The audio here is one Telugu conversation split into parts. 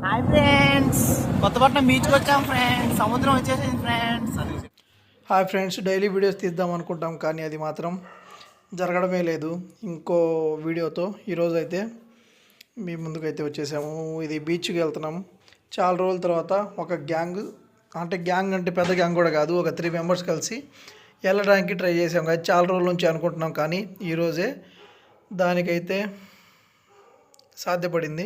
హాయ్ ఫ్రెండ్స్, కొత్తపట్నం బీచ్కి వచ్చాం ఫ్రెండ్స్. సముద్రం వచ్చేసింది friends. Hi friends, daily videos తీద్దాం అనుకుంటాం కానీ అది మాత్రం జరగడమే లేదు. ఇంకో వీడియోతో ఈరోజు అయితే మీ ముందుకైతే వచ్చేసాము. ఇది బీచ్కి వెళ్తున్నాం. చాలా రోజుల తర్వాత ఒక గ్యాంగ్ అంటే పెద్ద గ్యాంగ్ కూడా కాదు, ఒక 3 మెంబర్స్ కలిసి వెళ్ళడానికి ట్రై చేసాం. కదా చాలా రోజుల నుంచి అనుకుంటున్నాం కానీ ఈరోజే దానికైతే సాధ్యపడింది.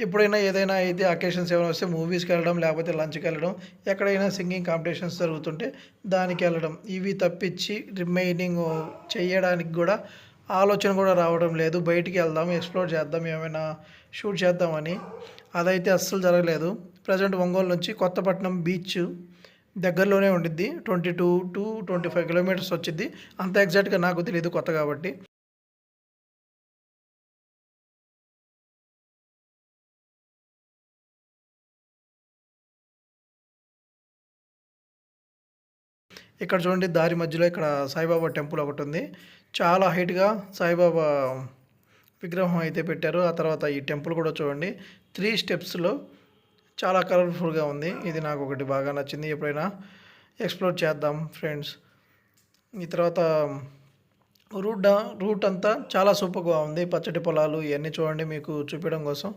ఎప్పుడైనా ఏదైనా అయితే అకేషన్స్ ఏమైనా వస్తే మూవీస్కి వెళ్ళడం, లేకపోతే లంచ్కి వెళ్ళడం, ఎక్కడైనా సింగింగ్ కాంపిటీషన్స్ జరుగుతుంటే దానికి వెళ్ళడం, ఇవి తప్పించి రిమైనింగ్ చేయడానికి కూడా ఆలోచన కూడా రావడం లేదు. బయటికి వెళ్దాం, ఎక్స్ప్లోర్ చేద్దాం, ఏమైనా షూట్ చేద్దామని అదైతే అస్సలు జరగలేదు. ప్రజెంట్ ఒంగోలు నుంచి కొత్తపట్నం బీచ్ దగ్గరలోనే ఉండిద్ది. 22 to 25 కిలోమీటర్స్ వచ్చింది. అంత ఎగ్జాక్ట్గా నాకు తెలియదు, కొత్త కాబట్టి. ఇక్కడ చూడండి, దారి మధ్యలో ఇక్కడ సాయిబాబా టెంపుల్ ఒకటి ఉంది. చాలా హైట్గా సాయిబాబా విగ్రహం అయితే పెట్టారు. ఆ తర్వాత ఈ టెంపుల్ కూడా చూడండి, 3 స్టెప్స్లో చాలా కలర్ఫుల్గా ఉంది. ఇది నాకు ఒకటి బాగా నచ్చింది. ఎప్పుడైనా ఎక్స్ప్లోర్ చేద్దాం ఫ్రెండ్స్. ఈ తర్వాత రూట్ అంతా చాలా సూపర్గా ఉంది. పచ్చటి పొలాలు ఇవన్నీ చూడండి, మీకు చూపించడం కోసం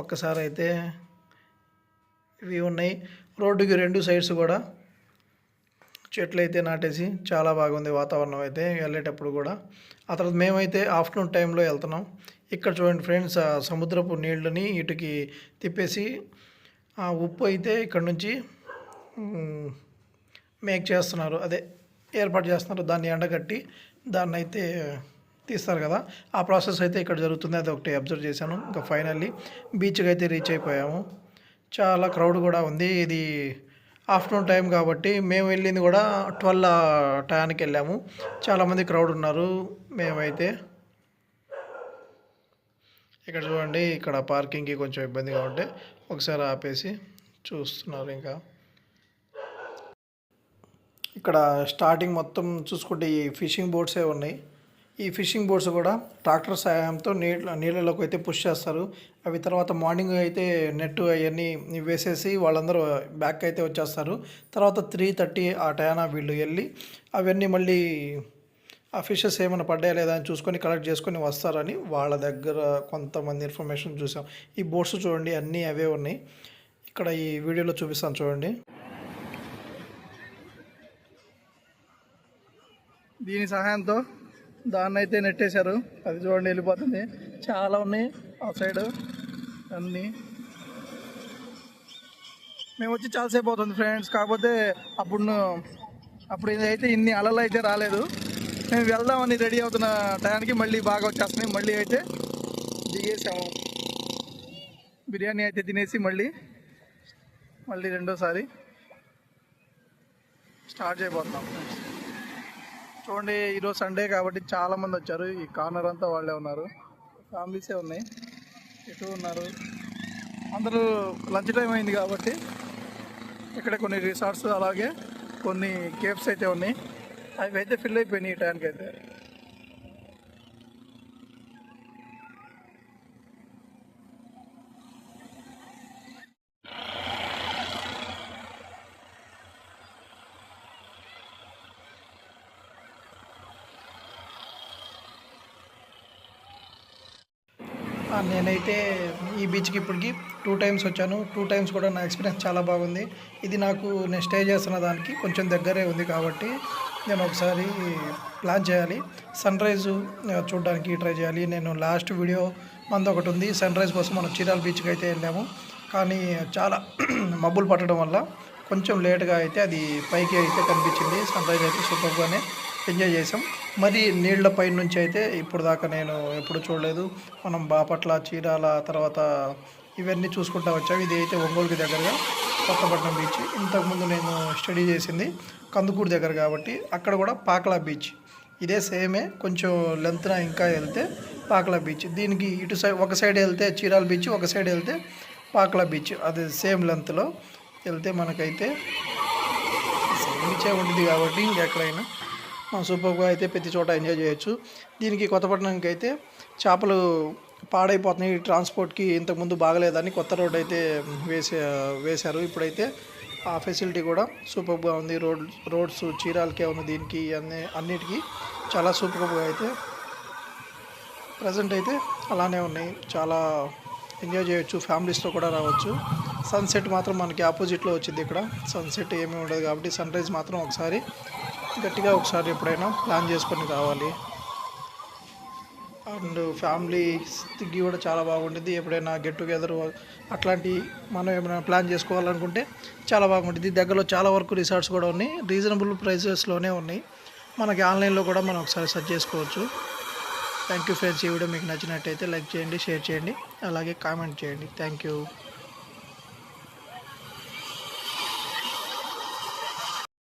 ఒక్కసారి అయితే ఇవి ఉన్నాయి. రోడ్డుకి 2 సైడ్స్ కూడా చెట్లు అయితే నాటేసి చాలా బాగుంది వాతావరణం అయితే వెళ్ళేటప్పుడు కూడా. ఆ తర్వాత మేమైతే ఆఫ్టర్నూన్ టైంలో వెళ్తున్నాం. ఇక్కడ చూడండి ఫ్రెండ్స్, ఆ సముద్రపు నీళ్ళని ఇటుకి తిప్పేసి ఆ ఉప్పు అయితే ఇక్కడ నుంచి మేక్ చేస్తున్నారు, అదే ఏర్పాటు చేస్తున్నారు. దాన్ని ఎండగట్టి దాన్ని అయితే తీస్తారు కదా, ఆ ప్రాసెస్ అయితే ఇక్కడ జరుగుతుంది. అది ఒకటి అబ్జర్వ్ చేశాను. ఇంకా ఫైనల్లీ బీచ్కి అయితే రీచ్ అయిపోయాము. చాలా క్రౌడ్ కూడా ఉంది. ఇది ఆఫ్టర్నూన్ టైం కాబట్టి మేము వెళ్ళింది కూడా 12 టయానికి వెళ్ళాము. చాలామంది క్రౌడ్ ఉన్నారు. మేమైతే ఇక్కడ చూడండి, ఇక్కడ పార్కింగ్కి కొంచెం ఇబ్బందిగా ఉంటే ఒకసారి ఆపేసి చూస్తున్నారు. ఇంకా ఇక్కడ స్టార్టింగ్ మొత్తం చూసుకుంటే ఈ ఫిషింగ్ బోట్సే ఉన్నాయి. ఈ ఫిషింగ్ బోట్స్ కూడా ట్రాక్టర్ సహాయంతో నీళ్ళలోకి అయితే పుష్ చేస్తారు. అవి తర్వాత మార్నింగ్ అయితే నెట్ అవన్నీ వేసేసి వాళ్ళందరూ బ్యాక్ అయితే వచ్చేస్తారు. తర్వాత 3:30 ఆ టైనా వీళ్ళు వెళ్ళి అవన్నీ మళ్ళీ ఆ ఫిషెస్ ఏమైనా పడ్డాయా లేదా అని చూసుకొని కలెక్ట్ చేసుకొని వస్తారని వాళ్ళ దగ్గర కొంతమంది ఇన్ఫర్మేషన్ చూసాం. ఈ బోట్స్ చూడండి, అన్నీ అవే ఉన్నాయి. ఇక్కడ ఈ వీడియోలో చూపిస్తాను చూడండి. దీని సహాయంతో దాన్ని అయితే నెట్టేశారు. అది చూడండి వెళ్ళిపోతుంది. చాలా ఉన్నాయి ఆ సైడ్ అన్నీ. మేము వచ్చి చాలాసేపు అవుతుంది ఫ్రెండ్స్. కాకపోతే అప్పుడు ఇదైతే ఇన్ని అలలు అయితే రాలేదు. మేము వెళ్దామని రెడీ అవుతున్న టయానికి మళ్ళీ బాగా వచ్చేస్తున్నాయి. మళ్ళీ అయితే దిగేసాము. బిర్యానీ అయితే తినేసి మళ్ళీ రెండోసారి స్టార్ట్ చేయబోతున్నాం. చూడండి, ఈరోజు సండే కాబట్టి చాలామంది వచ్చారు. ఈ కార్నర్ అంతా వాళ్ళే ఉన్నారు, ఫ్యామిలీసే ఉన్నాయి. ఎటు ఉన్నారు అందరూ. లంచ్ టైం అయింది కాబట్టి ఇక్కడ కొన్ని రిసార్ట్స్ అలాగే కొన్ని కేవ్స్ అయితే ఉన్నాయి. అవి అయితే ఫిల్ అయిపోయినాయి ఈ టైంకి అయితే. నేనైతే ఈ బీచ్కి ఇప్పటికి 2 టైమ్స్ వచ్చాను. 2 టైమ్స్ కూడా నా ఎక్స్పీరియన్స్ చాలా బాగుంది. ఇది నేను స్టే చేస్తున్న దానికి కొంచెం దగ్గరే ఉంది కాబట్టి నేను ఒకసారి ప్లాన్ చేయాలి. సన్ రైజు చూడడానికి ట్రై చేయాలి. నేను లాస్ట్ వీడియో మనది ఒకటి ఉంది. సన్ రైజ్ కోసం మనం చీరాల బీచ్కి అయితే వెళ్ళాము. కానీ చాలా మబ్బులు పట్టడం వల్ల కొంచెం లేట్గా అయితే అది పైకి అయితే కనిపించింది. సన్ రైజ్ అయితే సూపర్గానే ఎంజాయ్ చేసాం. మరి నీళ్లపై నుంచి అయితే ఇప్పుడు దాకా నేను ఎప్పుడు చూడలేదు. మనం బాపట్ల, చీరాల తర్వాత ఇవన్నీ చూసుకుంటూ వచ్చాము. ఇది అయితే ఒంగోలుకి దగ్గరగా కొత్తపట్నం బీచ్. ఇంతకుముందు నేను స్టడీ చేసింది కందుకూరు దగ్గర కాబట్టి అక్కడ కూడా పాకలా బీచ్ ఇదే సేమే. కొంచెం లెంత్న ఇంకా వెళ్తే పాకలా బీచ్. దీనికి ఇటు సైడ్ ఒక సైడ్ వెళ్తే చీరాల బీచ్, ఒక సైడ్ వెళ్తే పాకలా బీచ్. అది సేమ్ లెంత్లో వెళ్తే మనకైతే సేమ్ బీచే ఉంటుంది కాబట్టి ఇంకెక్కడైనా సూపర్గా అయితే ప్రతి చోట ఎంజాయ్ చేయొచ్చు. దీనికి కొత్తపట్నంకి అయితే చేపలు పాడైపోతున్నాయి ఈ ట్రాన్స్పోర్ట్కి. ఇంతకుముందు బాగలేదని కొత్త రోడ్ అయితే వేశారు. ఇప్పుడైతే ఆ ఫెసిలిటీ కూడా సూపర్గా ఉంది. రోడ్స్ చీరాలకే ఉన్న దీనికి అన్నిటికీ చాలా సూపర్గా అయితే ప్రజెంట్ అయితే అలానే ఉన్నాయి. చాలా ఎంజాయ్ చేయొచ్చు, ఫ్యామిలీస్తో కూడా రావచ్చు. సన్సెట్ మాత్రం మనకి ఆపోజిట్లో వచ్చింది. ఇక్కడ సన్సెట్ ఏమీ ఉండదు కాబట్టి సన్ రైజ్ మాత్రం గట్టిగా ఒకసారి ఎప్పుడైనా ప్లాన్ చేసుకొని రావాలి. అండ్ ఫ్యామిలీస్కి కూడా చాలా బాగుంటుంది. ఎప్పుడైనా గెట్ టుగెదర్ అట్లాంటి మనం ఏమైనా ప్లాన్ చేసుకోవాలనుకుంటే చాలా బాగుంటుంది. దగ్గరలో చాలా వరకు రిసార్ట్స్ కూడా ఉన్నాయి, రీజనబుల్ ప్రైసెస్లోనే ఉన్నాయి. మనకి ఆన్లైన్లో కూడా మనం ఒకసారి సెర్చ్ చేసుకోవచ్చు. Thank you friends. ఈ వీడియో మీకు నచ్చినట్టయితే లైక్ చేయండి, షేర్ చేయండి, అలాగే కామెంట్ చేయండి. Thank you.